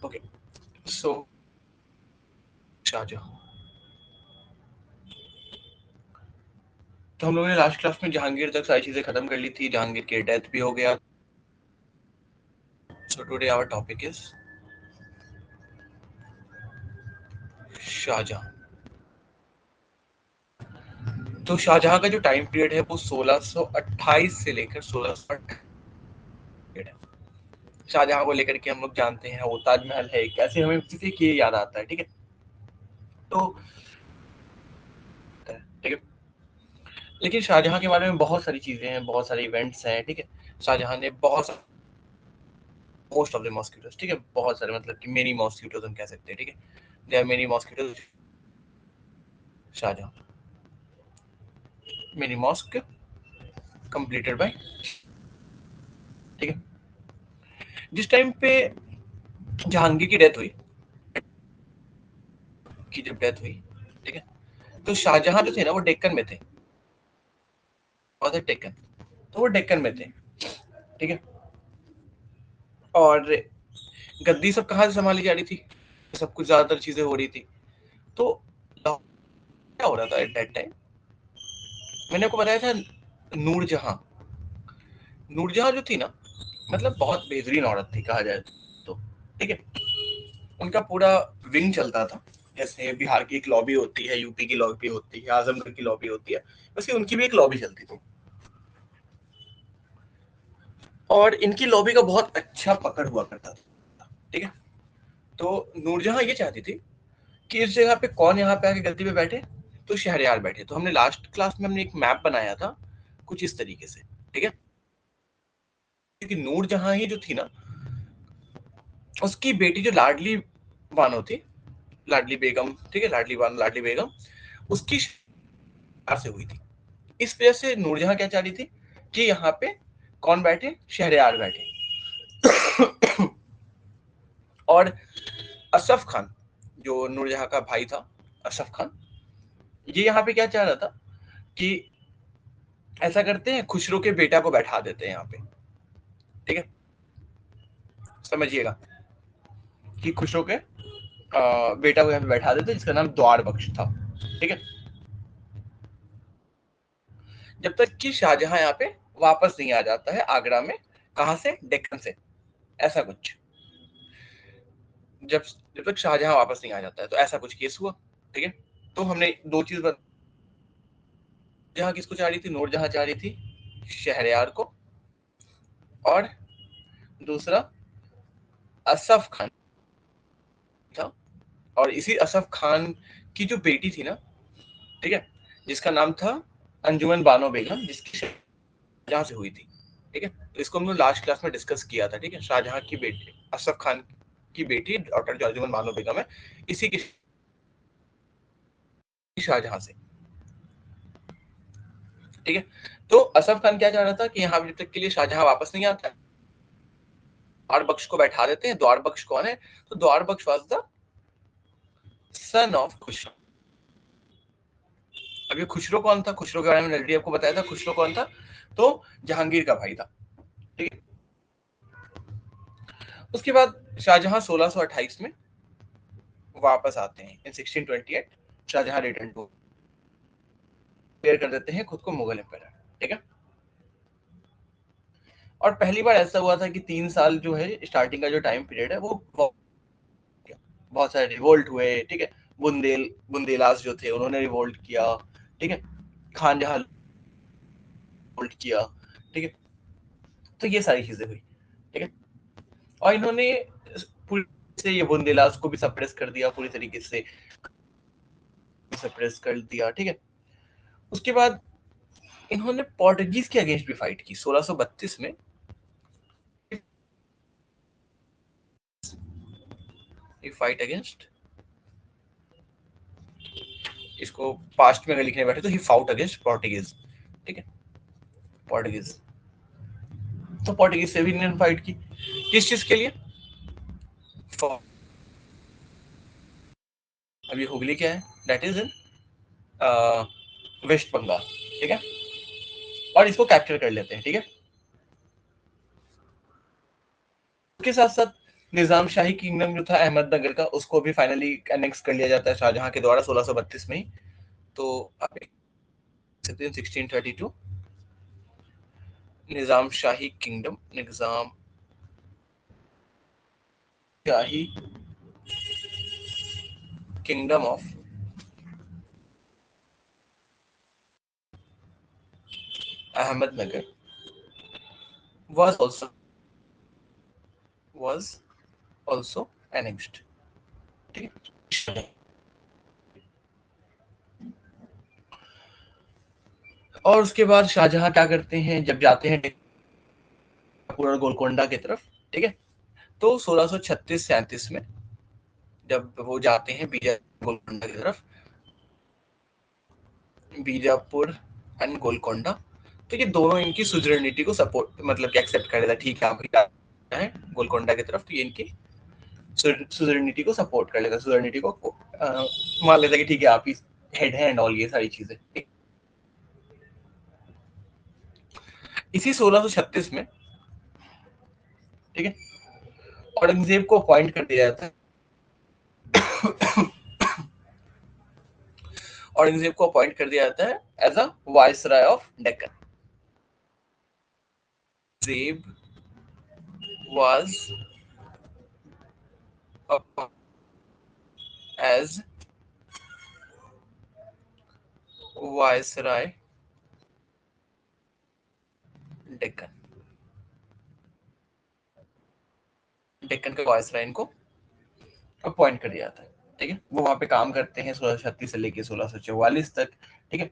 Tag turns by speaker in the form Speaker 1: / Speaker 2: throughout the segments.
Speaker 1: Okay, सो शाहजहां, तो हम लोगों ने लास्ट क्लास में जहांगीर तक सारी चीजें खत्म कर ली थी, जहांगीर की डेथ भी हो गया। So today our topic is Shahjahan. तो शाहजहां का जो टाइम पीरियड है वो 1628 से लेकर 1628 है। शाहजहां को लेकर के हम लोग जानते हैं वो ताजमहल है, कैसे हमें किसी की याद आता है, ठीक है। तो ठीक है, लेकिन शाहजहां के बारे में बहुत सारी चीजें हैं, बहुत सारे इवेंट्स हैं, ठीक है। शाहजहां ने बहुत मोस्ट ऑफ द मॉस्किटोज, ठीक है, बहुत सारे, मतलब कि मेनी मॉस्किटोज हम कह सकते हैं, ठीक है। They are many mosquitoes. Shahjahan, many mosque completed by, ठीक है। जिस टाइम पे जहांगीर की डेथ हुई, की जब डेथ हुई, ठीक है, तो शाहजहां जो थे ना वो डेक्कन में थे, और डेक्कन, तो वो डेक्कन में थे, ठीक है। और गद्दी सब कहाँ से संभाली जा रही थी, सब कुछ ज्यादातर चीजें हो रही थी। तो क्या हो रहा था एट दैट टाइम, मैंने आपको बताया था नूरजहां। नूरजहां जो थी ना, मतलब बहुत बेहतरीन औरत थी कहा जाए तो, ठीक है। उनका पूरा विंग चलता था, जैसे बिहार की एक लॉबी होती है, यूपी की लॉबी होती है, आजमगढ़ की लॉबी होती है, वैसे उनकी भी एक लॉबी चलती थी। और इनकी लॉबी का बहुत अच्छा पकड़ हुआ करता था, ठीक है। तो नूरजहां ये चाहती थी कि इस जगह पे कौन यहाँ पे आके गद्दी पे बैठे, तो शहरयार बैठे। तो हमने लास्ट क्लास में हमने एक मैप बनाया था कुछ इस तरीके से, ठीक है। क्योंकि नूरजहां ही जो थी ना, उसकी बेटी जो लाडली बानो थी, लाडली बेगम, ठीक है, लाडली बानो, लाडली बेगम, उसकी से हुई थी। इस वजह से नूरजहां क्या चाह रही थी कि यहाँ पे कौन बैठे, शहरयार बैठे। और अशरफ खान, जो नूरजहां का भाई था, अशरफ खान, ये यहाँ पे क्या चाह रहा था कि ऐसा करते हैं, खुसरो के बेटा को बैठा देते हैं यहाँ पे, ठीक है। समझिएगा कि खुसरो के बेटा को यहाँ पे बैठा देते हैं, जिसका नाम द्वार बख्श था, ठीक है। जब तक कि शाहजहां यहाँ पे वापस नहीं आ जाता है आगरा में, कहां से, डेक्कन से, ऐसा कुछ। जब जब तक शाहजहां वापस नहीं आ जाता है, तो ऐसा कुछ केस हुआ, ठीक है। तो हमने दो चीज जहां किसको चाह रही थी, नूरजहां चाह रही थी शहरयार को, और दूसरा असफ खान था। और इसी असफ खान की जो बेटी थी ना, ठीक है, जिसका नाम था अंजुमन बानो बेगम, जिसकी शाहजहां से हुई थी, ठीक है। तो इसको हमने लास्ट क्लास में डिस्कस किया था, ठीक है। शाहजहां की बेटी असफ खान की बेटी डॉक्टर जो अंजुमन बानो बेगम है, इसी की शाहजहां से, ठीक है। तो असफ खान क्या चाह रहा था कि यहाँ जब तक के लिए शाहजहां वापस नहीं आता, द्वार बख्श को बैठा देते हैं। द्वार बख्श कौन है, तो Dawar Bakhsh was the son of Khusrau. अब ये खुसरो कौन था, खुसरो के बारे में ऑलरेडी आपको बताया था। खुसरो कौन था, तो जहांगीर का भाई था, ठीक है। उसके बाद शाहजहां 1628 में वापस आते हैं। इन 1628 शाहजहां रिटर्न टू, क्लियर कर देते हैं खुद को मुगल एम्पायर, ठीक है। और पहली बार ऐसा हुआ था कि 3 साल जो है स्टार्टिंग का जो टाइम पीरियड है वो बहुत सारे रिवोल्ट हुए, ठीक है। बुंदेलास जो थे उन्होंने रिवोल्ट किया, ठीक है। खान जहां रिवोल्ट किया, ठीक है। तो ये सारी चीजें हुई, ठीक है। और इन्होंने पूरी से ये बुंदेलास को भी सप्रेस कर दिया, पूरी तरीके से सप्रेस कर दिया, ठीक है। उसके बाद इन्होंने पोर्टुगीज के अगेंस्ट भी फाइट की 1632 में। फाइट अगेंस्ट, इसको पास्ट में अगर लिखने बैठे तो ही फाउट अगेंस्ट पोर्टुगीज, ठीक है, पोर्टुगीज। तो पोर्टुगीज से भी इन्होंने फाइट की, किस चीज के लिए, अभी हुगली क्या है, that is in West Bengal, ठीक है। और इसको कैप्चर कर लेते हैं, ठीक है। उसके साथ साथ निजाम शाही किंगडम जो था अहमदनगर का, उसको भी फाइनली एनेक्स कर लिया जाता है शाहजहां के द्वारा 1632 में ही। तो आप 1632 Nizam Shahi kingdom, Nizam Shahi kingdom of Ahmednagar was also annexed। ठीक है। और उसके बाद शाहजहां क्या करते हैं, जब जाते हैं और गोलकोंडा की तरफ, ठीक है, तो 1636-37 में जब वो जाते हैं गोलकोंडा की तरफ, बीजापुर एंड गोलकोंडा, तो ये दोनों इनकी सुजरेनिटी को सपोर्ट, मतलब कि एक्सेप्ट कर लेता है, ठीक है आप है गोलकोंडा की तरफ, तो ये इनकी सुजरेनिटी को सपोर्ट कर लेता है, सुजरेनिटी को मान लेता है कि ठीक है आप ही हेड है एंड ऑल, ये सारी चीजें। इसी 1636 में, ठीक है, औरंगजेब को अपॉइंट कर दिया जाता है, औरंगजेब को अपॉइंट कर दिया जाता है as a viceroy of Deccan. Zeb was as viceroy Deccan, Deccan का वायसराय इनको अपॉइंट कर दिया जाता है, ठीक है। वो वहां पे काम करते हैं 1636 से लेके 1644 तक, ठीक है।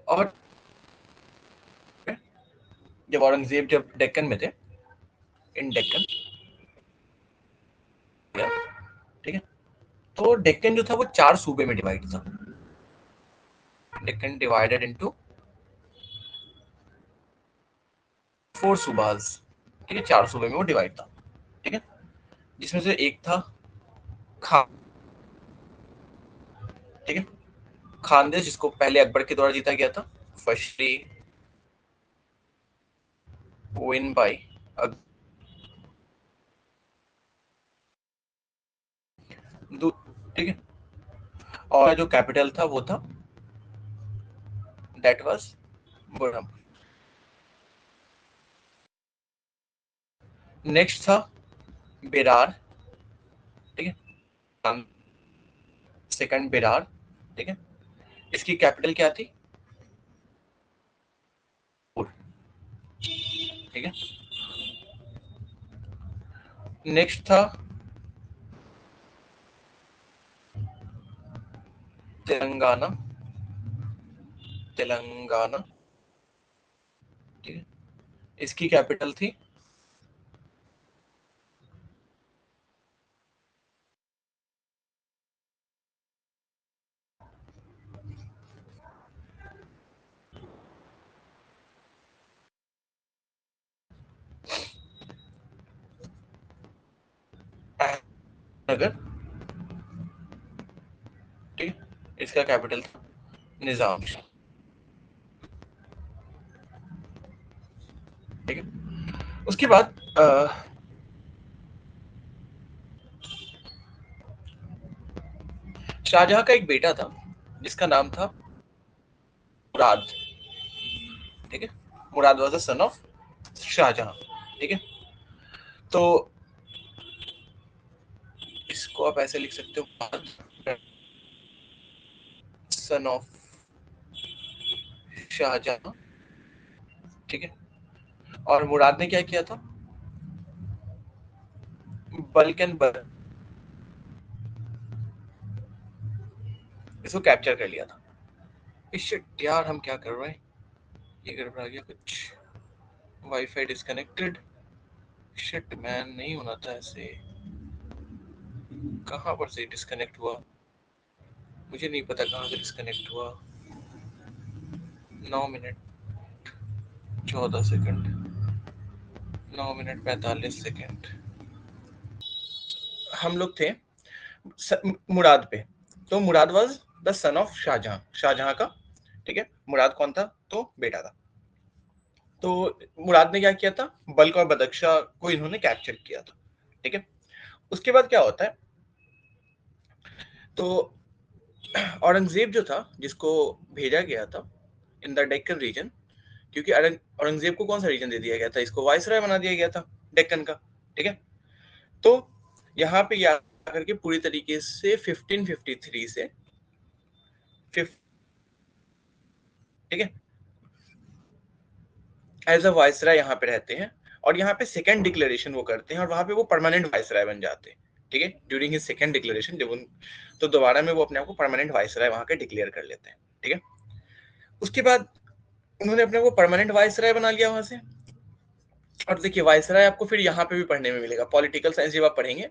Speaker 1: और जब औरंगजेब जब डेक्कन में थे, इन डेक्कन, ठीक है, तो डेक्कन जो था वो 4 सूबे में डिवाइड था, डेक्कन डिवाइडेड इनटू 4 सूबाज, ठीक है, 4 सूबे में वो डिवाइड था, ठीक है, जिसमें से एक था खान, ठीक है, खानदेश, जिसको पहले अकबर के द्वारा जीता गया था, फर्स्टली विन बाय, ठीक है, और जो कैपिटल था वो था, दैट वाज बुरहम। नेक्स्ट था बेरार, ठीक है, सेकंड बेरार, ठीक है, इसकी कैपिटल क्या थी, ठीक है। नेक्स्ट था तेलंगाना, तेलंगाना, ठीक है, इसकी कैपिटल थी अहमदनगर, ठीक है, इसका कैपिटल था निजाम, ठीक है। उसके बाद शाहजहां का एक बेटा था जिसका नाम था मुराद, ठीक है, Murad was the son of Shah Jahan, ठीक है। तो इसको आप ऐसे लिख सकते हो, सन ऑफ शाहजहां, ठीक है। और मुराद ने क्या किया था, बल्क एंड बल, इसको कैप्चर कर लिया था। शिट यार, हम क्या कर रहे हैं, ये गड़बड़ा गया कुछ, वाईफाई डिस्कनेक्टेड, शिट मैन, नहीं होना था ऐसे, कहाँ पर से डिस्कनेक्ट हुआ, मुझे नहीं पता कहाँ से डिस्कनेक्ट हुआ। 9 मिनट 14 सेकंड, 9 मिनट 45 सेकंड, हम लोग थे मुराद पे। तो Murad was the son of Shah Jahan, Shah Jahan का, ठीक है, मुराद कौन था, तो बेटा था, तो मुराद ने क्या किया था, बल्क और बदख्शा को इन्होंने कैप्चर किया था, ठीक है। उसके बाद क्या होता है, तो औरंगजेब जो था, जिसको भेजा गया था इन द डेक्कन रीजन, क्योंकि औरंगजेब को कौन सा रीजन दे दिया गया था, इसको वायसराय बना दिया गया था डेक्कन का, ठीक है। तो यहाँ पे आकर के पूरी तरीके से 1553 से ठीक है एज अ वायसराय यहाँ पे रहते हैं, और यहाँ पे सेकंड डिक्लेरेशन वो करते हैं, और वहां पे वो परमानेंट वायसराय बन जाते हैं, ठीक है। ड्यूरिंग हिज सेकंड डिक्लेरेशन जब उन, तो दोबारा में वो अपने आप को परमानेंट वायसराय वहां के डिक्लेयर कर लेते हैं, ठीक है। उसके बाद उन्होंने अपने को परमानेंट वायसराय बना लिया वहां से। और देखिए वायसराय आपको फिर यहाँ पे भी पढ़ने में मिलेगा, पॉलिटिकल साइंस जब आप पढ़ेंगे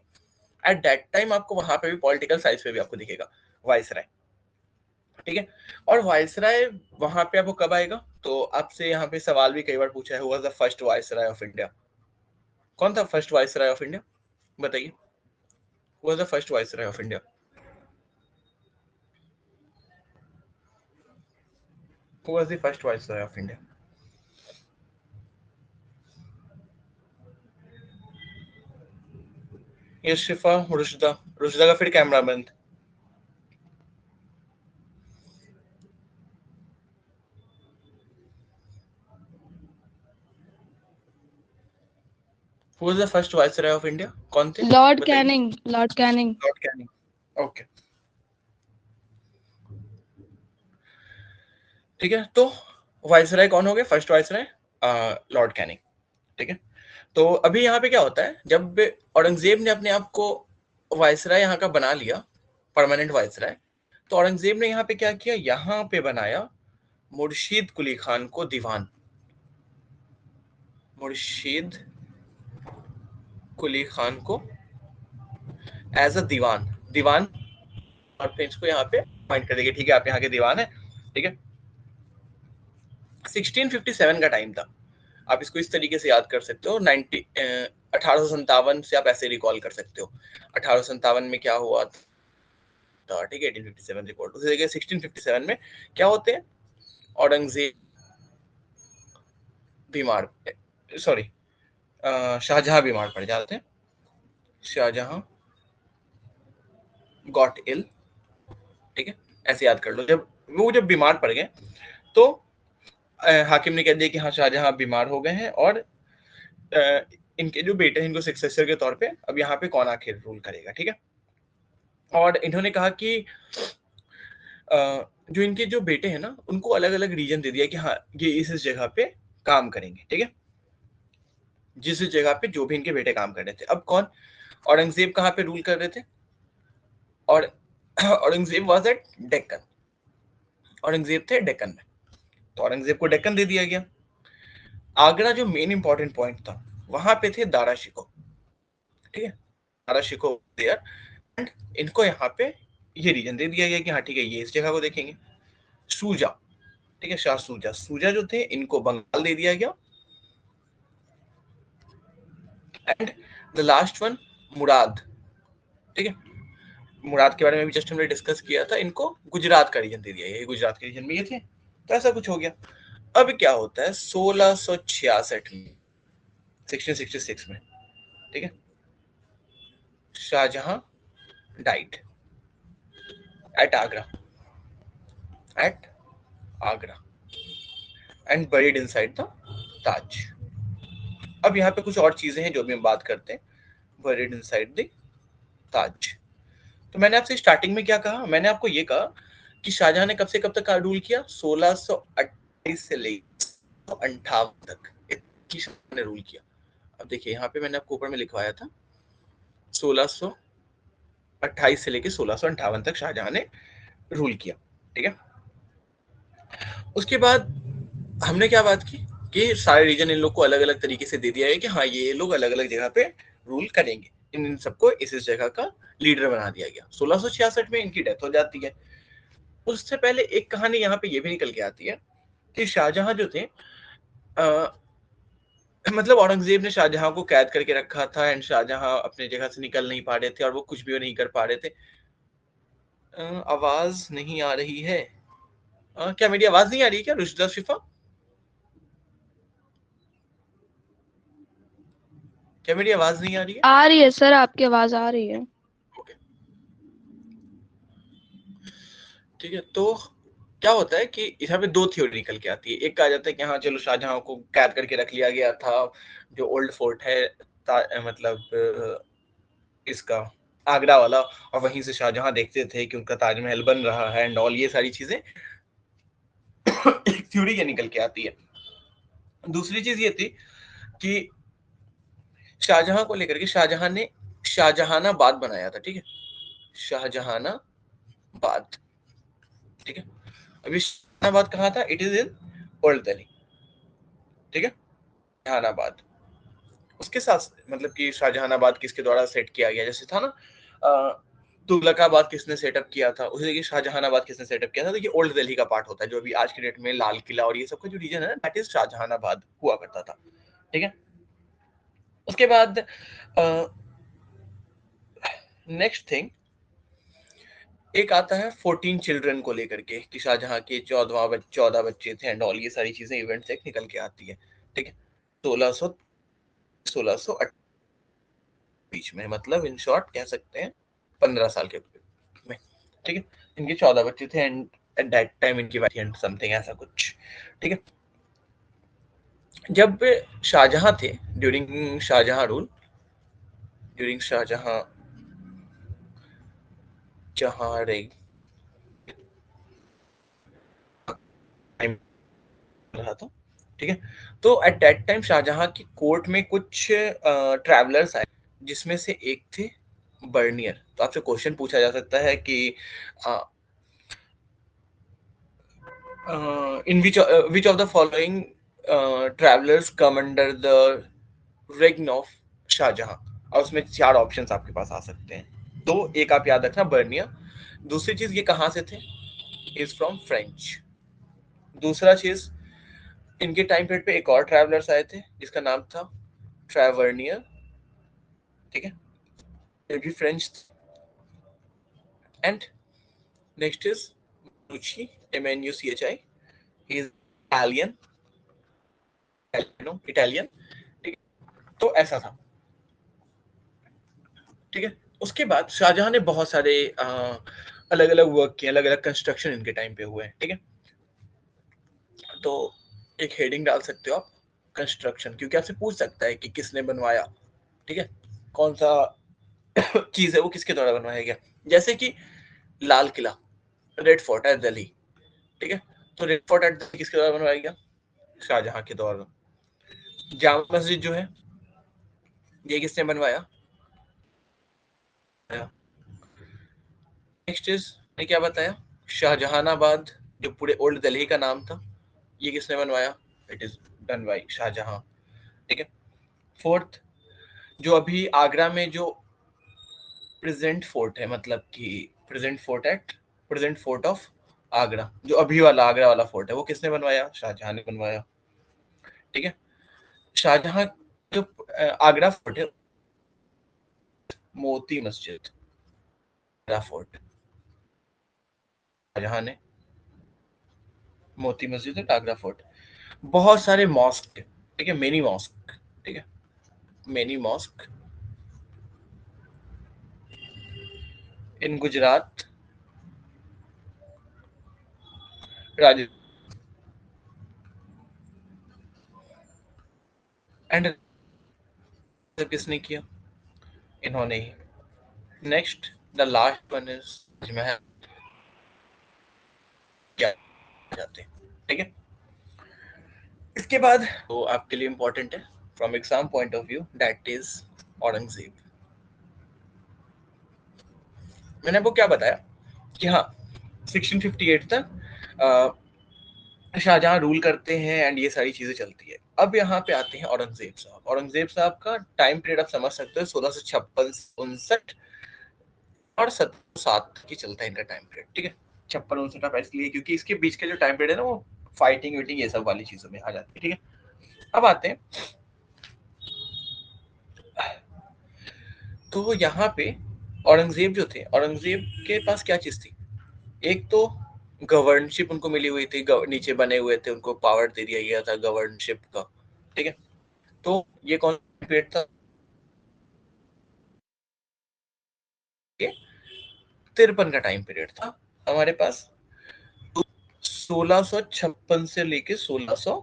Speaker 1: एट दैट टाइम आपको वहां पे भी पॉलिटिकल साइंस पे भी आपको दिखेगा वायसराय, ठीक है। और वायसराय वहां पे आपको कब आएगा, तो आपसे यहाँ पे सवाल भी कई बार पूछा है, who was the first viceroy of India, कौन था फर्स्ट वायसराय ऑफ इंडिया, बताइए, who was the first viceroy of India, who was the first viceroy of India. ये शिफा, रुशदा, रुशदा का फिर कैमरा बंद। Who was the first viceroy of India, कौन थे,
Speaker 2: Lord
Speaker 1: बताइए।
Speaker 2: Canning, Lord Canning.
Speaker 1: Lord Canning, okay, ठीक है। तो वायसराय कौन हो गए, फर्स्ट वायसराय लॉर्ड कैनिंग, ठीक है। तो अभी यहाँ पे क्या होता है, जब औरंगजेब ने अपने आप को वायसराय यहाँ का बना लिया, परमानेंट वायसराय, तो औरंगजेब ने यहाँ पे क्या किया, यहाँ पे बनाया मुर्शीद कुली खान को दीवान, मुर्शीद कुली खान को एज अ दीवान, दीवान, और फिर इसको यहाँ पे पॉइंट कर देंगे, ठीक है, आप यहाँ के दीवान है, ठीक है। 1657 का टाइम था, आप इसको इस तरीके से याद कर सकते हो, 1857 से आप ऐसे रिकॉल कर सकते हो, 1857 में क्या हुआ था, ठीक है, 1857 रिकॉर्ड, उसी जगह 1657 में क्या होते हैं, औरंगजेब बीमार, सॉरी शाहजहां बीमार पड़ जाते हैं, शाहजहां गॉट इल, ठीक है, ऐसे याद कर लो, जब बीमार पड़ गए, तो हाकिम ने कह दिया कि हाँ शाहजहां बीमार हो गए हैं, और इनके जो बेटे हैं, इनको सक्सेसर के तौर पे अब यहाँ पे कौन आखिर रूल करेगा, ठीक है। और इन्होंने कहा कि जो इनके जो बेटे हैं ना, उनको अलग अलग रीजन दे दिया कि हाँ ये इस जगह पे काम करेंगे, ठीक है, जिस जगह पे जो भी इनके बेटे काम कर रहे थे। अब कौन, औरंगजेब कहाँ पे रूल कर रहे थे, और औरंगजेब वाज एट डेक्कन, औरंगजेब थे डेक्कन में, तो औरंगजेब को डेक्कन दे दिया गया। आगरा जो मेन इंपॉर्टेंट पॉइंट था, वहां पे थे दारा शिकोह, ठीक है, दारा शिकोह देयर, एंड इनको यहाँ पे ये रीजन दे दिया गया कि हाँ ठीक है, ये इस जगह को देखेंगे। सूजा, ठीक है, शाह सूजा, सूजा जो थे इनको बंगाल दे दिया गया, एंड द लास्ट वन मुराद, ठीक है, मुराद के बारे में भी जस्ट हमने डिस्कस किया था, इनको गुजरात का रीजन दे दिया गया, गुजरात के रीजन में ये थे, तो ऐसा कुछ हो गया। अब क्या होता है 1666 में, 1666 में, ठीक है, Shah Jahan died at Agra, at Agra, and buried inside the Taj. अब यहाँ पे कुछ और चीजें हैं जो भी हम बात करते हैं, बरीड इनसाइड द ताज। तो मैंने आपसे स्टार्टिंग में क्या कहा, मैंने आपको ये कहा कि शाहजहां ने कब से कब तक रूल किया, 1628 से लेकर 58 तक ने रूल किया। अब देखिए यहाँ पे मैंने आपको ऊपर में लिखवाया था 1628 से लेकर 1658 तक शाहजहां ने रूल किया, ठीक है। उसके बाद हमने क्या बात की कि सारे रीजन इन लोग को अलग अलग तरीके से दे दिया है कि हाँ ये लोग अलग अलग जगह पे रूल करेंगे, इन सबको इस जगह का लीडर बना दिया गया। 1666 में इनकी डेथ हो जाती है। उससे पहले एक कहानी यहाँ पे ये भी निकल के आती है कि शाहजहां जो थे मतलब औरंगजेब ने शाहजहां को कैद करके रखा था, एंड शाहजहां अपने जगह से निकल नहीं पा रहे थे, और वो कुछ भी नहीं कर पा रहे थे। आवाज नहीं आ रही है, क्या मेरी आवाज नहीं आ रही है क्या रुशदा शिफा? क्या मेरी आवाज नहीं आ रही है?
Speaker 2: आ रही है सर, आपकी आवाज आ रही है।
Speaker 1: ओके, ठीक है। तो क्या होता है कि यहाँ पे दो थ्योरी निकल के आती है। एक कहा जाता है कि हाँ चलो शाहजहां को कैद करके रख लिया गया था, जो ओल्ड फोर्ट है, मतलब इसका आगरा वाला, और वहीं से शाहजहां देखते थे कि उनका ताजमहल बन रहा है एंड ऑल, ये सारी चीजें एक थ्योरी ये निकल के आती है। दूसरी चीज ये थी कि शाहजहां को लेकर के शाहजहां ने शाहजहानाबाद बनाया था, ठीक है, शाहजहानाबाद, ठीक है। अभी शाहजहानाबाद कहाँ था? It is in old Delhi, ठीक है, जहानाबाद। उसके साथ मतलब कि शाहजहानाबाद किसके द्वारा सेट किया गया, जैसे था ना तुगलकाबाद किसने सेटअप किया था, उसी तरीके शाहजहानाबाद किसने सेटअप किया था। तो ये ओल्ड दिल्ली का पार्ट होता है, जो अभी आज के डेट में लाल किला और ये सब का जो रीजन है ना, दैट इज शाहजहानाबाद हुआ करता था, ठीक है। उसके बाद नेक्स्ट थिंग एक आता है 14 चिल्ड्रन को लेकर के, कि शाहजहां के 14 बच्चे थे एंड ऑल, ये सारी चीजें इवेंट्स एक निकल के आती है, ठीक है। 1600 बीच में, मतलब इन शॉर्ट कह सकते हैं 15 साल के में, ठीक है। इनके 14 बच्चे थे एंड एट दैट टाइम इनकी वाइफ एंड समथिंग ऐसा कुछ, ठीक है। जब शाहजहां थे, during Shahjahan rule, during Shahjahan जहां रे टाइम रहा था, ठीक है। तो एट दैट टाइम शाहजहां की कोर्ट में कुछ ट्रैवलर्स आए, जिसमें से एक थे बर्नियर। तो आपसे क्वेश्चन पूछा जा सकता है कि इन which of the following travelers come under the reign of Shahjahan, और उसमें चार ऑप्शंस आपके पास आ सकते हैं। तो एक आप याद रखना, बर्निया। दूसरी चीज ये कहाँ से थे? Is from French. दूसरा चीज, इनके टाइम पीरियड पे एक और ट्रैवलर्स आए थे जिसका नाम था ट्रैवर्नियर, ठीक है, ये भी French. And next is मनुची, MNUCHI, he is Italian, Italian, ठीक है। तो ऐसा था, ठीक है। उसके बाद शाहजहां ने बहुत सारे अलग अलग वर्क किए, अलग अलग कंस्ट्रक्शन इनके टाइम पे हुए हैं, ठीक है। तो एक हेडिंग डाल सकते हो आप, कंस्ट्रक्शन, क्योंकि आपसे पूछ सकता है कि किसने बनवाया, ठीक है, कौन सा चीज है वो किसके द्वारा बनवाया गया। जैसे कि Lal Qila, red fort eight Delhi, ठीक है। तो रेड फोर्ट एट दिल्ली किसके द्वारा बनवाया गया? शाहजहां के द्वारा। जामा मस्जिद जो है, ये किसने बनवाया? नेक्स्ट इज, ने क्या बताया, शाहजहानाबाद, जो पूरे ओल्ड दिल्ली का नाम था, ये किसने बनवाया? It is done by Shahjahan, ठीक है। फोर्थ, जो अभी आगरा में जो प्रेजेंट फोर्ट है, मतलब कि प्रेजेंट फोर्ट ऑफ आगरा, जो अभी वाला आगरा वाला फोर्ट है, वो किसने बनवाया? शाहजहां ने बनवाया, ठीक है। शाहजहां जो आगरा फोर्ट है, मोती मस्जिद, आगरा फोर्ट शाहजहां ने, मोती मस्जिद है, आगरा फोर्ट। बहुत सारे मॉस्क, ठीक है, मेनी मॉस्क, ठीक है, many mosque in Gujarat, Rajasthan and किसने किया? इन्होंने ही। Next, the last one is Taj Mahal, क्या जाते हैं, ठीक है। इसके बाद तो आपके लिए इंपॉर्टेंट है from exam point of view, that is Aurangzeb. मैंने आपको क्या बताया कि हाँ 1658 तक शाहजहां रूल करते हैं एंड ये सारी चीजें चलती है। अब यहाँ पे आते हैं औरंगजेब साहब। औरंगजेब साहब का टाइम पीरियड आप समझ सकते हो, 1656 59 और 7 की चलता है इनका टाइम पीरियड, ठीक है। 56 59 आप इसलिए क्योंकि इसके बीच का जो टाइम पीरियड है ना, वो फाइटिंग वीटिंग ये सब वाली चीजों में आ जाती है, ठीक है। अब आते हैं, तो यहाँ पे औरंगजेब जो थे, औरंगजेब के पास क्या चीज थी? एक तो गवर्नशिप उनको मिली हुई थी, नीचे बने हुए थे, उनको पावर दे दिया गया था गवर्नशिप का, ठीक है। तो ये कौन पीरियड था? 53 का टाइम पीरियड था हमारे पास, 1656 से लेके 1600,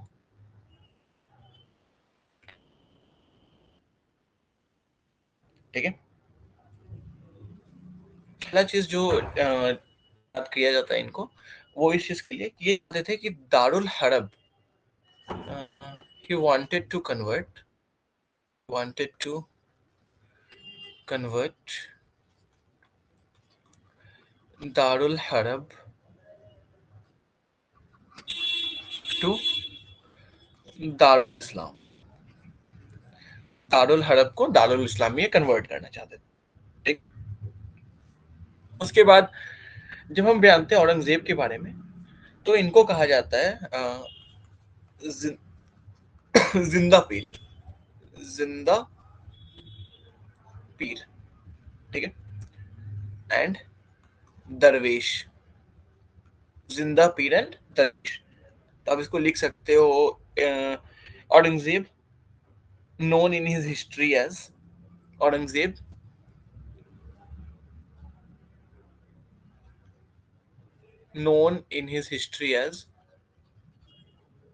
Speaker 1: ठीक है। पहला चीज जो याद किया जाता है इनको, वो इस चीज के लिए कि ये कहते थे कि Darul हरब, he wanted to convert Darul Harab to Darul इस्लाम, दारुल हरब को दारुल इस्लाम में कन्वर्ट करना चाहते थे, ठीक। उसके बाद जब हम जानते हैं औरंगजेब के बारे में, तो इनको कहा जाता है जिंदा पीर, जिंदा पीर, ठीक है, एंड दरवेश, जिंदा पीर एंड दरवेश। तो आप इसको लिख सकते हो, Aurangzeb known in his history as Aurangzeb, known in his history as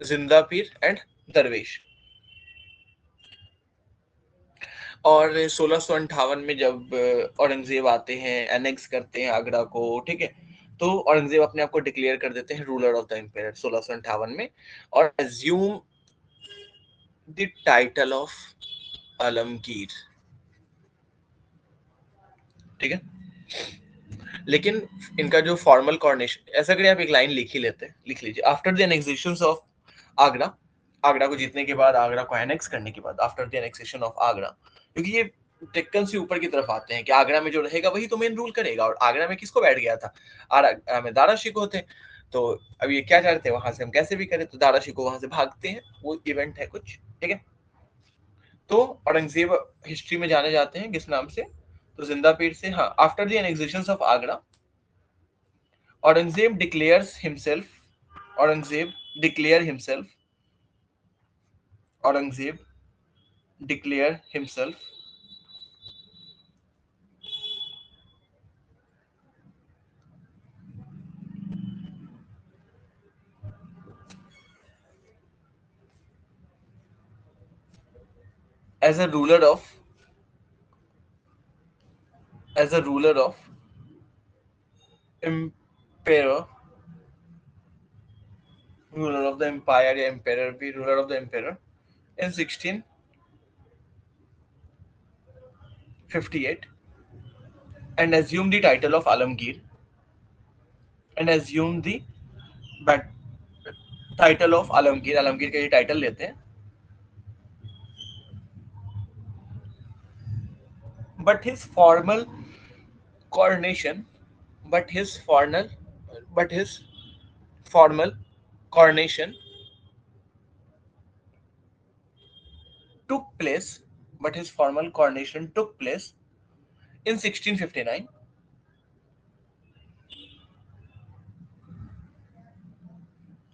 Speaker 1: जिंदा पीर एंड दरवेश। और 1658 में जब औरंगजेब आते हैं, एनेक्स करते हैं आगरा को, ठीक है, तो औरंगजेब अपने आप को डिक्लेयर कर देते हैं रूलर ऑफ द एम्पायर 1658 में, और assume the title of Alamgir, ठीक है। लेकिन इनका जो फॉर्मल कॉर्नेशन, ऐसा करिए आप एक लाइन लिख ही लेते हैं, लिख लीजिए, after the annexation of Agra, Agra को जीतने के बाद, आगरा को एनेक्स करने के बाद, after the annexation of Agra, क्योंकि ये डेक्कन से ऊपर की तरफ आते हैं कि आगरा में जो रहेगा वही तो मेन रूल करेगा, और आगरा में किसको बैठ गया था, आगरा में दारा शिकोह थे। तो अब ये क्या चाहते हैं, वहां से हम कैसे भी करें, तो दारा शिकोह वहां से भागते हैं, वो इवेंट है कुछ, ठीक है। तो औरंगजेब हिस्ट्री में जाने जाते हैं किस नाम से, तो जिंदा पीर से। हाँ, after the annexation of Agra, Aurangzeb declares himself, Aurangzeb declare himself, Aurangzeb declare himself as a ruler of, as a ruler of emperor, ruler of the empire या emperor भी, ruler of the emperor in 1658, and assume the title of Alamgir, and assume the title of Alamgir, Alamgir का ये title लेते हैं, but his formal coronation, but his formal, but his formal coronation took place, but his formal coronation took place in 1659,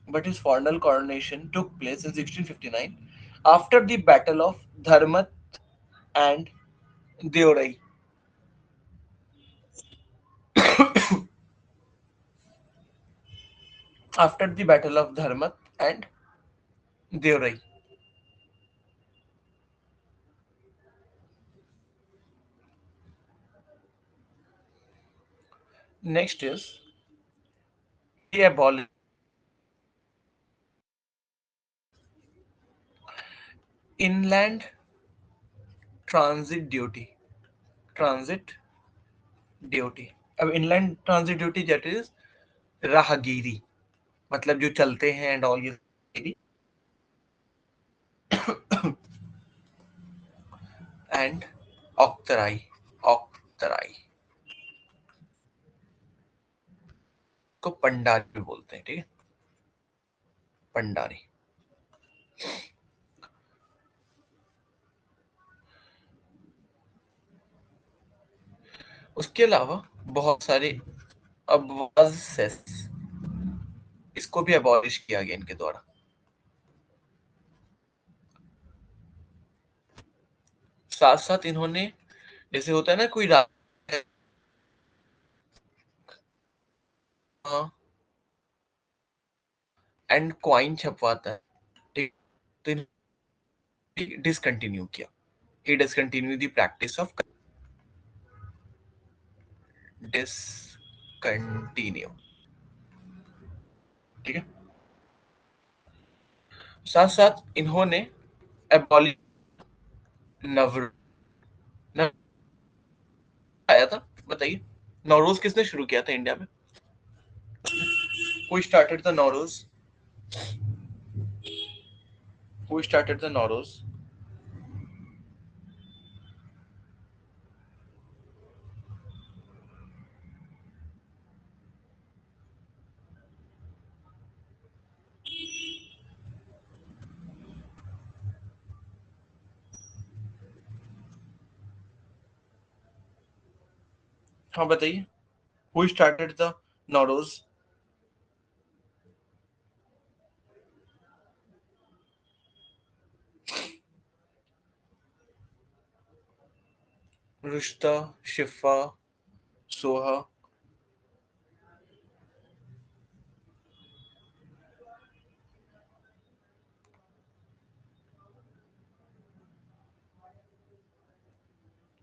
Speaker 1: but his formal coronation took place in 1659 after the Battle of Dharmat and Deorai. After the Battle of Dharmat and Deorai. Next is the abolition inland transit duty. Transit duty. अब inland transit duty that is राहगीरी, मतलब जो चलते हैं and all, ये and ऑक्तराई, ऑक्तराई को पंडारी भी बोलते हैं, ठीक है, पंडारी। उसके अलावा बहुत सारे अब सेस, इसको भी अबॉलिश किया गया इनके द्वारा। साथ साथ इन्होंने, जैसे होता है ना कोई एंड कॉइन छपवाता है, ठीक, तो डिसकंटिन्यू किया, he discontinued the practice of discontinue, ठीक है। साथ साथ इन्होंने एबॉलिश नवरोज आया था, बताइए नवरोज किसने शुरू किया था इंडिया में? Who started the Nowruz? Who started the Nowruz? हाँ बताइए, Who started the Nowruz? रुश्ता, शिफा, सोहा,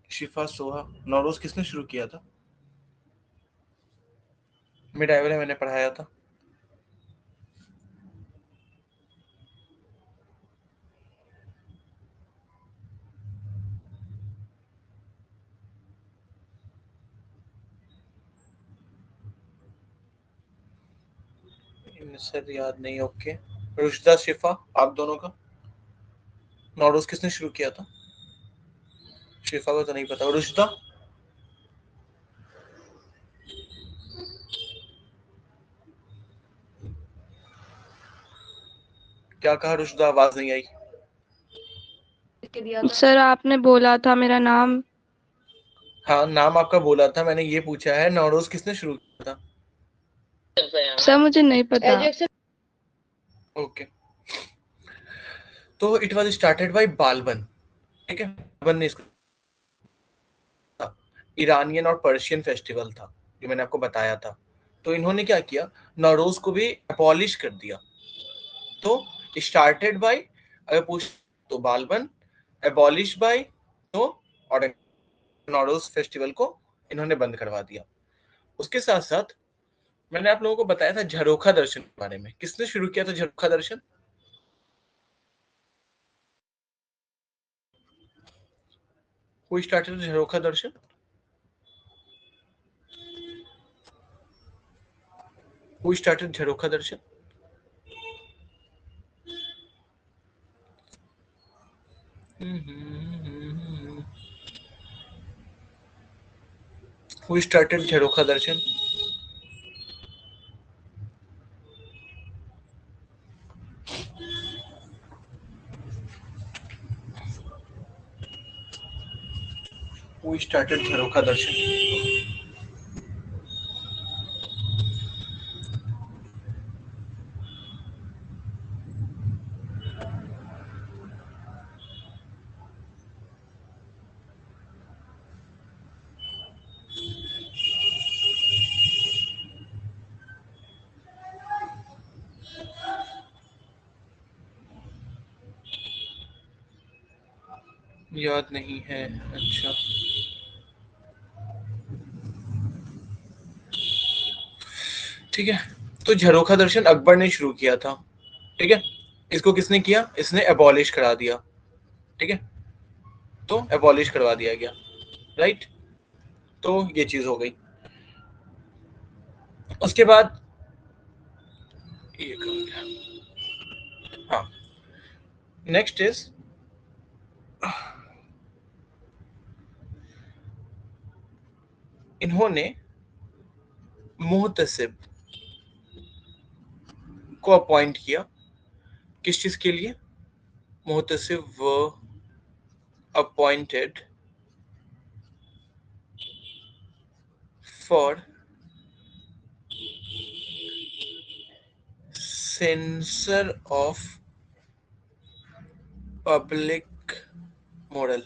Speaker 1: शिफा, सोहा, नौरोज किसने शुरू किया था? मिडाइवल में मैंने पढ़ाया था। सर याद नहीं, ओके। रुश्दा, शिफा, आप दोनों का नौरोज किसने शुरू किया था? शिफा को तो नहीं पता, रुश्दा? क्या कहा रुश्दा, आवाज नहीं आई।
Speaker 2: सर आपने बोला था मेरा नाम।
Speaker 1: हाँ नाम आपका बोला था, मैंने ये पूछा है नौरोज किसने शुरू किया था?
Speaker 2: सर मुझे नहीं पता।
Speaker 1: ओके, तो it was started by Balban, ठीक है। बालबन ने इसको, ईरानियन और पर्शियन फेस्टिवल था जो मैंने आपको बताया था, तो इन्होंने क्या किया, नौरोज को भी अबॉलिश कर दिया। तो स्टार्टेड बाय, अगर पूछ तो बालबन, एबॉलिश बाय, तो और नौरोज फेस्टिवल को इन्होंने बंद करवा दिया। उसके साथ साथ मैंने आप लोगों को बताया था झरोखा दर्शन के बारे में, किसने शुरू किया था झरोखा दर्शन? Who started Jharokha Darshan? Who started Jharokha Darshan? Who started Jharokha Darshan? Who started झरोखा दर्शन? याद नहीं है, अच्छा। ठीक है, तो झरोखा दर्शन अकबर ने शुरू किया था, ठीक है। इसको किसने किया? इसने एबॉलिश करा दिया, ठीक है, तो एबॉलिश करवा दिया गया, राइट। तो ये चीज हो गई। उसके बाद ये हाँ, नेक्स्ट इज इन्होंने मुहतसिब को अपॉइंट किया, किस चीज के लिए? मुहतसिब व appointed for sensor of public moral,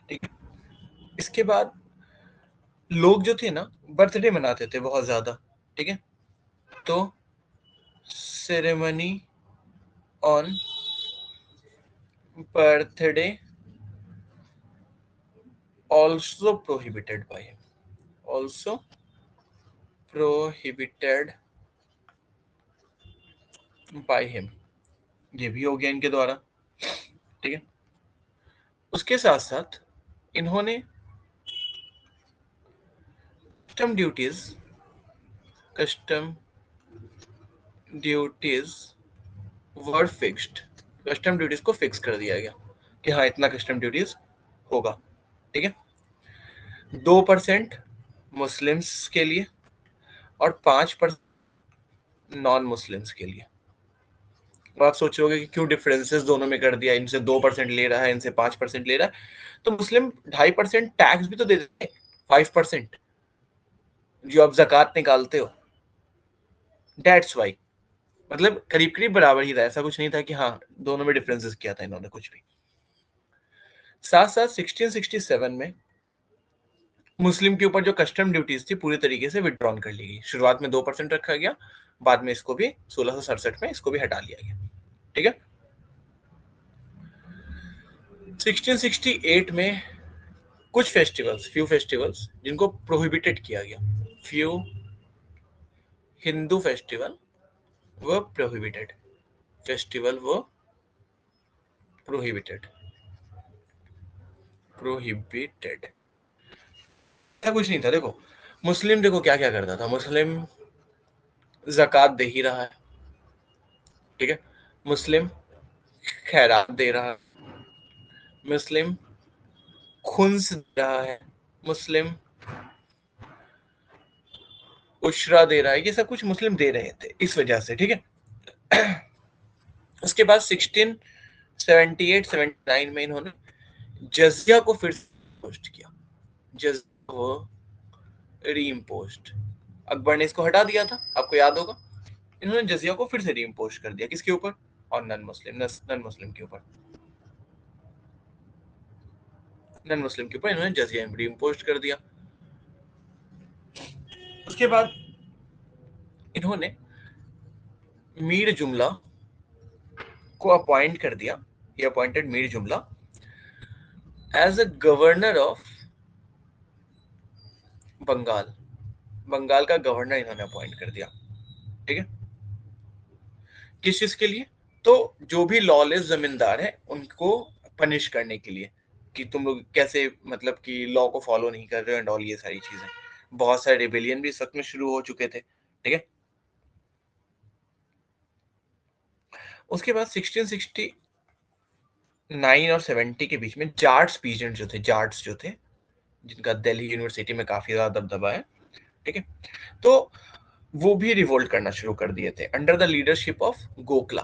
Speaker 1: ठीक है। इसके बाद लोग जो थे ना, बर्थडे मनाते थे बहुत ज्यादा, ठीक है, तो ceremony on birthday also prohibited by him, also prohibited by him, ये भी हो गया इनके द्वारा। ठीक है, उसके साथ साथ इन्होंने कस्टम ड्यूटीज वर फिक्स्ड, कस्टम ड्यूटीज को फिक्स कर दिया गया कि हाँ इतना कस्टम ड्यूटीज होगा। ठीक है, 2% मुस्लिम्स के लिए और 5% नॉन मुस्लिम्स के लिए। और आप सोचोगे कि क्यों डिफरेंसेस दोनों में कर दिया, इनसे 2% ले रहा है, इनसे 5% ले रहा है, तो मुस्लिम 2.5% टैक्स भी तो दे देते हैं, 5% जो आप जक़ात निकालते हो, दैट्स वाई। मतलब करीब करीब बराबर ही था, ऐसा कुछ नहीं था कि हाँ दोनों में डिफरेंसेस किया था इन्होंने कुछ भी। साथ साथ 1667 में मुस्लिम के ऊपर जो कस्टम ड्यूटीज थी पूरी तरीके से विड्रॉन कर ली गई। शुरुआत में 2% रखा गया, बाद में इसको भी 1667 में इसको भी हटा लिया गया। ठीक है, 1668 में कुछ फ्यू फेस्टिवल्स जिनको प्रोहिबिटेड किया गया, फ्यू हिंदू फेस्टिवल वो प्रोहिबिटेड, फेस्टिवल वो प्रोहिबिटेड, ऐसा कुछ नहीं था। देखो मुस्लिम, देखो क्या क्या करता था मुस्लिम, ज़कात दे ही रहा है, ठीक है, मुस्लिम खैरात दे रहा है, मुस्लिम खुन्स दे रहा है, मुस्लिम उशरा दे रहा है, ये सब कुछ मुस्लिम दे रहे थे इस वजह से। ठीक है, उसके बाद 1678-79 में इन्होंने जजिया को फिर से इम्पोस्ट किया, जजिया को रीइम्पोस्ट। अकबर ने इसको हटा दिया था, आपको याद होगा, इन्होंने जजिया को फिर से रीइम्पोस्ट कर दिया, किसके ऊपर, और नॉन मुस्लिम के ऊपर, नॉन मुस्लिम के ऊपर इन्होंने जजिया रीइम्पोस्ट कर दिया। उसके बाद इन्होंने मीर जुमला को अपॉइंट कर दिया, ये appointed Mir Jumla as a governor of Bengal, Bengal का गवर्नर इन्होंने अपॉइंट कर दिया। ठीक है, किस चीज के लिए, तो जो भी लॉलेस जमींदार है उनको पनिश करने के लिए, कि तुम लोग कैसे मतलब कि लॉ को फॉलो नहीं कर रहे हो एंड ऑल, ये सारी चीजें। बहुत सारे रिबेलियन भी इस वक्त में शुरू हो चुके थे। ठीक है, उसके बाद 1669 और 70 के बीच में जाट्स पीजेंट जो थे, जाट्स जो थे जिनका दिल्ली यूनिवर्सिटी में काफी ज्यादा दबदबा है, ठीक है, तो वो भी रिवोल्ट करना शुरू कर दिए थे under the leadership of Gokhla,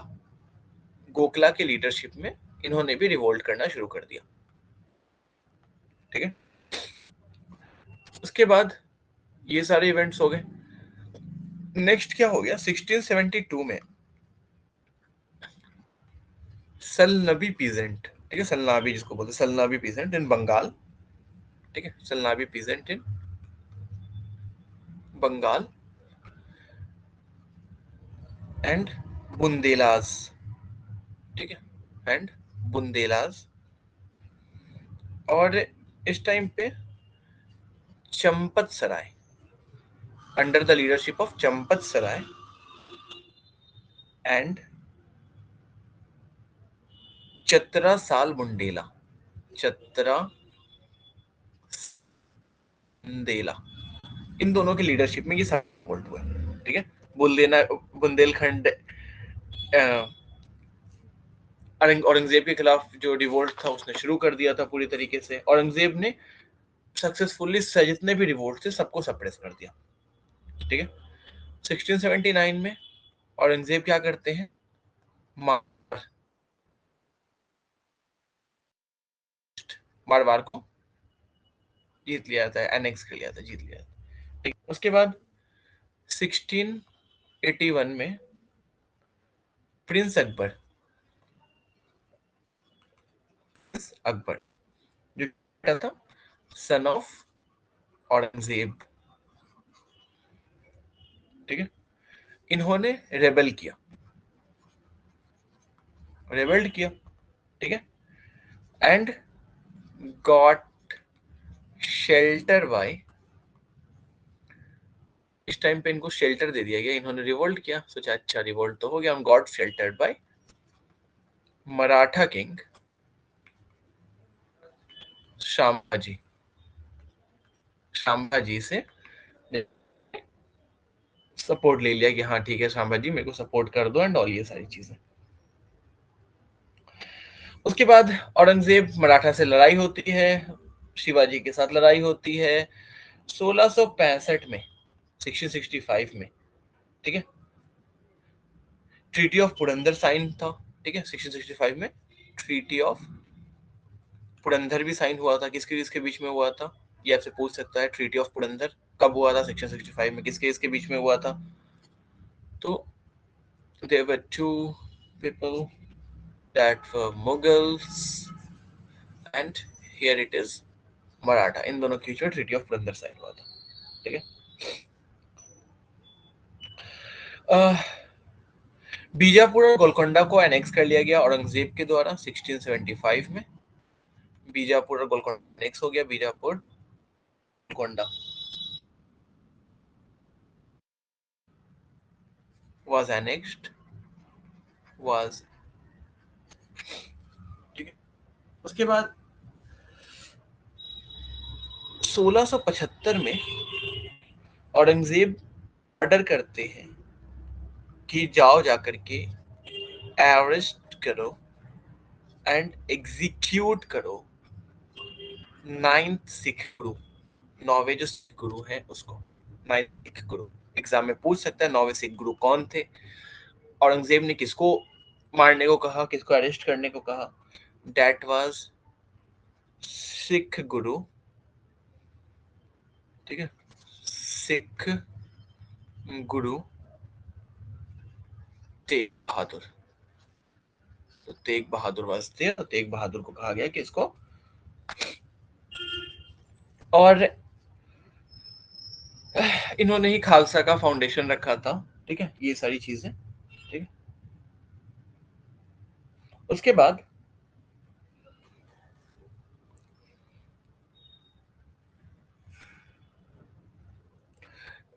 Speaker 1: Gokhla के लीडरशिप में इन्होंने भी रिवोल्ट करना शुरू कर दिया। ठीक है, उसके बाद ये सारे इवेंट्स हो गए। नेक्स्ट क्या हो गया, 1672 में सलनबी पीजेंट, ठीक है, सलनाबी जिसको बोलते हैं, सलनाबी पीजेंट इन बंगाल, ठीक है, सलनाबी peasant in Bengal and Bundelas, ठीक है, एंड बुंदेलाज, और इस टाइम पे चंपत सराय, under the leadership of Champat सराय एंड चतरा साल बुंडेला, चतरा बुंदेला, इन दोनों की लीडरशिप में ये सारा रिवोल्ट हुआ। ठीक है, बुंदेलखंड औरंगजेब के खिलाफ जो रिवोल्ट था उसने शुरू कर दिया था पूरी तरीके से। औरंगजेब ने सक्सेसफुली जितने भी रिवोल्ट थे सबको सप्रेस कर दिया। ठीक है, 1679 में औरंगजेब क्या करते हैं, मारवाड़ को जीत लिया था, एनेक्स कर लिया था, जीत लिया था। ठीक, उसके बाद 1681 में प्रिंस अकबर, अकबर जो था सन ऑफ औरंगजेब, ठीक है, इन्होंने रेबेल्ड किया, ठीक है, एंड गॉट शेल्टर बाय, इस टाइम पे इनको शेल्टर दे दिया गया, इन्होंने रिवोल्ट किया, सोचा अच्छा रिवोल्ट तो हो गया, got sheltered by Maratha king Sambhaji, Sambhaji से सपोर्ट ले लिया कि हाँ ठीक है शामभाजी मेरे को सपोर्ट कर दो एंड ऑल ये सारी चीजें। उसके बाद औरंगजेब मराठा से लड़ाई होती है, शिवाजी के साथ लड़ाई होती है 1665 में, 1665 में, ठीक है, ट्रीटी ऑफ पुरंदर साइन था, ठीक है, 1665 में ट्रीटी ऑफ पुरंदर भी साइन हुआ था, किसके किसके बीच में हुआ था, ये आपसे पूछ सकता है, ट्रीटी ऑफ पुरंदर कब हुआ था 1665 में, किसके इसके बीच में हुआ था, तो there were two people that were Mughals and here it is Maratha, इन दोनों के बीच में ट्रीटी ऑफ पुरंदर साइन हुआ था, ठीक है। बीजापुर और गोलकोंडा को एनेक्स कर लिया गया औरंगजेब के द्वारा 1675 में, बीजापुर और गोलकोंडा एनेक्स हो गया, बीजापुर गोलकोंडा was annexed, ठीक है। उसके बाद 1675 में औरंगजेब ऑर्डर करते हैं कि जाओ जाकर के अरेस्ट करो एंड एग्जीक्यूट करो 9th सिख गुरु, 9वें जो सिख गुरु है उसको, 9th सिख गुरु एग्जाम में पूछ सकता है 9वें सिख गुरु कौन थे, औरंगजेब ने किसको मारने को कहा, किसको अरेस्ट करने को कहा, दैट वाज सिख गुरु, ठीक है, सिख गुरु तेग बहादुर, तो तेग बहादुर वास्ते, तो तेग बहादुर को कहा गया कि इसको, और इन्होंने ही खालसा का फाउंडेशन रखा था, ठीक है, ये सारी चीजें, ठीक है। उसके बाद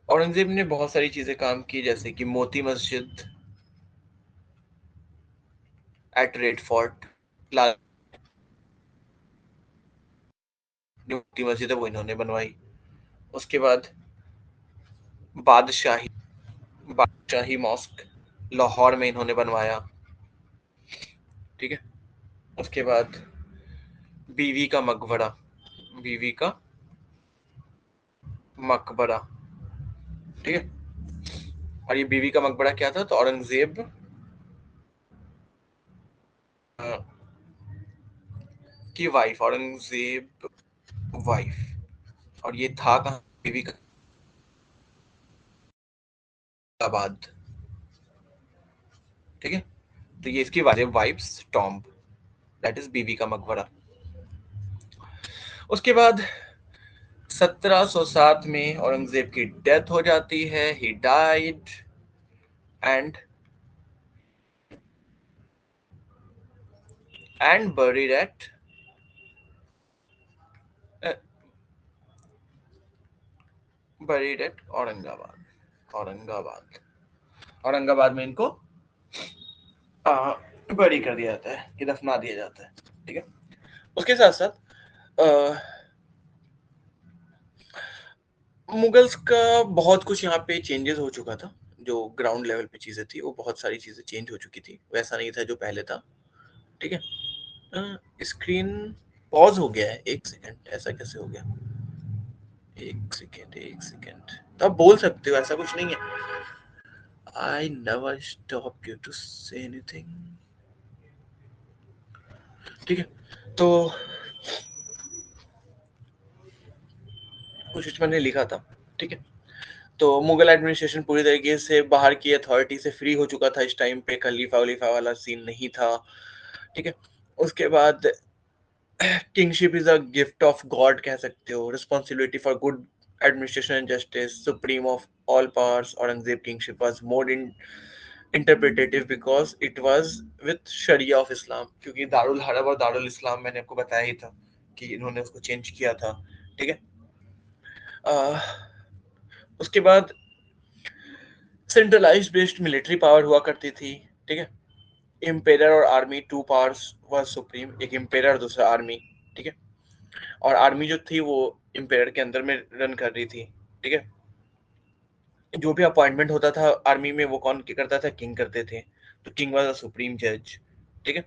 Speaker 1: औरंगजेब ने बहुत सारी चीजें काम की, जैसे कि Moti Masjid eight red fort, Moti Masjid है वो इन्होंने बनवाई। उसके बाद बादशाही मॉस्क लाहौर में इन्होंने बनवाया, ठीक है। उसके बाद बीवी का मकबरा, बीवी का मकबरा, ठीक है, और ये बीवी का मकबरा क्या था, तो औरंगजेब की वाइफ, औरंगजेब वाइफ, और ये था कहाँ, बीवी का आबाद, ठीक है, तो ये इसकी वाइफ्स टॉम्ब, दैट इज बीवी का मकबरा। उसके बाद 1707 में औरंगजेब की डेथ हो जाती है, he died and buried at Aurangabad, Aurangabad में इनको बरी कर दिया जाता है, कि दफना दिया जाता है, ठीक है। उसके साथ साथ मुगल्स का बहुत कुछ यहाँ पे चेंजेस हो चुका था, जो ग्राउंड लेवल पे चीजें थी वो बहुत सारी चीजें चेंज हो चुकी थी, वैसा नहीं था जो पहले था, ठीक है। स्क्रीन पॉज हो गया है, एक सेकंड, ऐसा कैसे हो गया, एक सेकंड, तो आप बोल सकते हो, ऐसा कुछ नहीं है, I never stop you to say anything, ठीक है। तो कुछ मैंने लिखा था, ठीक है, तो मुगल एडमिनिस्ट्रेशन पूरी तरीके से बाहर की अथॉरिटी से फ्री हो चुका था इस टाइम पे, खलीफा वलीफा वाला सीन नहीं था, ठीक है। उसके बाद kingship is a gift of God कह सकते हो, responsibility for good administration and justice, supreme of all powers. Aurangzeb kingship was more interpretative because it was with Sharia of Islam, क्योंकि दारुल हरब और दारुल इस्लाम मैंने आपको बताया ही था कि इन्होंने उसको चेंज किया था, ठीक है। उसके बाद सेंट्रलाइज्ड बेस्ड मिलिट्री पावर हुआ करती थी, ठीक है। इम्पेरर और army, two powers was supreme, एक इम्पेरर दूसरा आर्मी, ठीक है। और आर्मी जो थी वो इम्पेरर के अंदर में रन कर रही थी, ठीक है। जो भी अपॉइंटमेंट होता था आर्मी में वो कौन करता था, किंग करते थे, तो किंग वाज द सुप्रीम जज, ठीक है।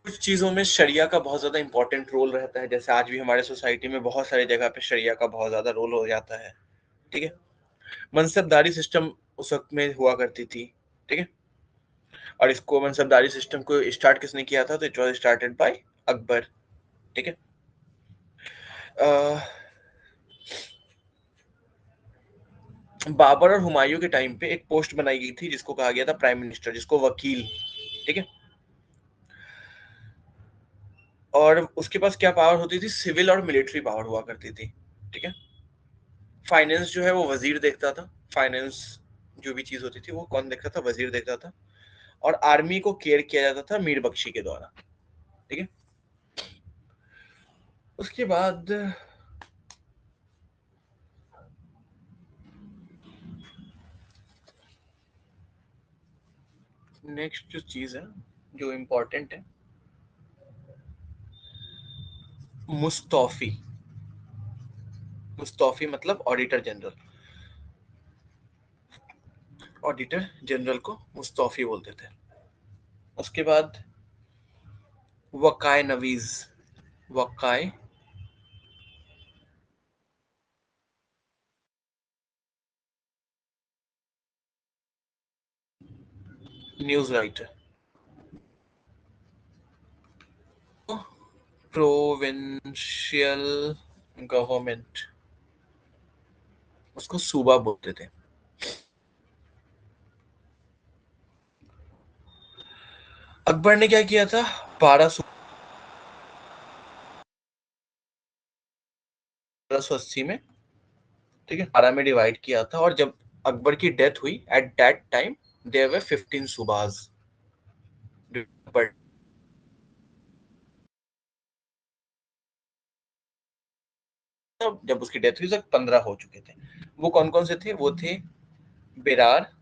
Speaker 1: कुछ चीजों में शरिया का बहुत ज्यादा इंपॉर्टेंट रोल रहता है, जैसे आज भी हमारे सोसाइटी में बहुत सारी जगह पे शरिया का बहुत ज्यादा रोल हो जाता है, ठीक है। मनसबदारी सिस्टम उस वक्त में हुआ करती थी, ठीक है। और इसको मनसबदारी सिस्टम को स्टार्ट किसने किया था, तो it was started by Akbar, ठीक है। बाबर और हुमायूं के टाइम पे एक पोस्ट बनाई गई थी जिसको कहा गया था प्राइम मिनिस्टर, जिसको वकील, ठीक है। और उसके पास क्या पावर होती थी, सिविल और मिलिट्री पावर हुआ करती थी, ठीक है। फाइनेंस जो है वो वजीर देखता था, फाइनेंस जो भी चीज होती थी वो कौन देखता था, वजीर देखता था। और आर्मी को केयर किया जाता था मीर बख्शी के द्वारा, ठीक है। उसके बाद नेक्स्ट जो चीज है जो इम्पोर्टेंट है, मुस्तौफी। मुस्तौफी मतलब ऑडिटर जनरल, ऑडिटर जनरल को मुस्तौफी बोलते थे। उसके बाद वकाए नवीज, वकाए न्यूज राइटर, प्रोविंशियल गवर्नमेंट, उसको सूबा बोलते थे। अकबर ने क्या किया था, 1280 में, ठीक है, 12 में डिवाइड किया था। और जब अकबर की डेथ हुई at that time there were 15 सूबाज। जब उसकी डेथ हुई तो 15 हो चुके थे। वो कौन कौन से थे, वो थे बेरार,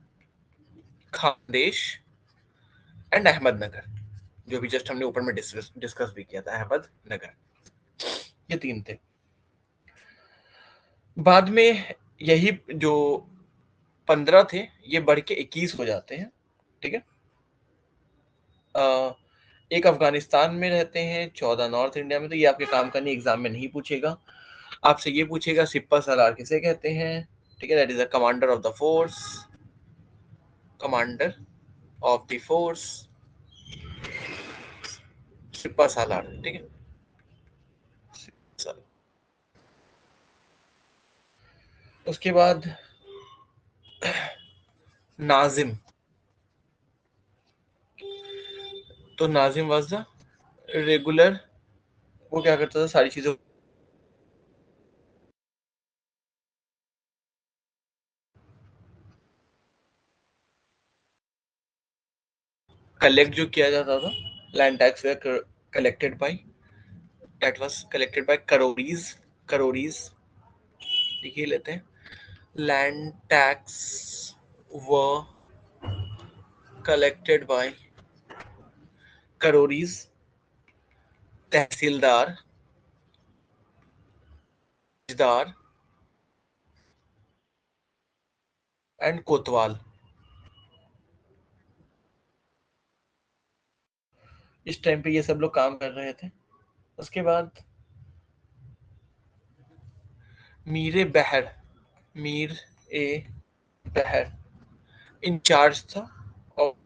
Speaker 1: खानदेश एंड अहमदनगर, जो भी जस्ट हमने ऊपर में डिस्कस भी किया था, अहमदनगर, ये 3 थे। बाद में यही जो 15 थे ये बढ़ के 21 हो जाते हैं, ठीक है। एक अफगानिस्तान में रहते हैं, 14 नॉर्थ इंडिया में। तो ये आपके काम का नहीं, एग्जाम में नहीं पूछेगा, आपसे ये पूछेगा सिप्पा सलार किसे कहते हैं, ठीक है। That is the commander of the force, commander of the force Sippa Salaar, ठीक है। उसके बाद नाजिम, तो नाजिम वाज द रेगुलर, वो क्या करता था, सारी चीजों कलेक्ट जो किया जाता था, land tax collected by, that was collected by karoris, karoris लिख ही लेते हैं। लैंड टैक्स व कलेक्टेड बाय करोड़ीज, तहसीलदार, जदार एंड कोतवाल। इस टाइम पे ये सब लोग काम कर रहे थे। उसके बाद मीर बहर, मीर ए बहर इंचार्ज था of,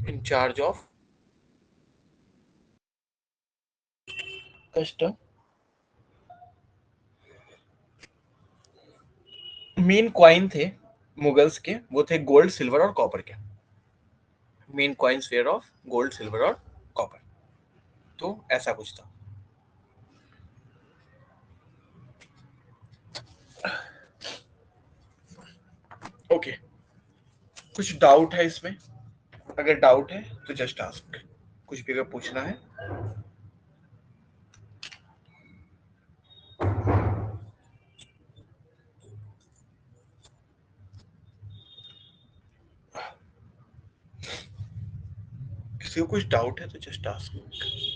Speaker 1: incharge of custom. Main coin थे मुगल्स के, वो थे गोल्ड, सिल्वर और कॉपर के। Main coins were of gold, silver और कॉपर, तो ऐसा कुछ था। कुछ डाउट है इसमें? अगर डाउट है तो जस्ट आस्क, कुछ भी अगर पूछना है। किसी को कुछ डाउट है तो जस्ट आस्क।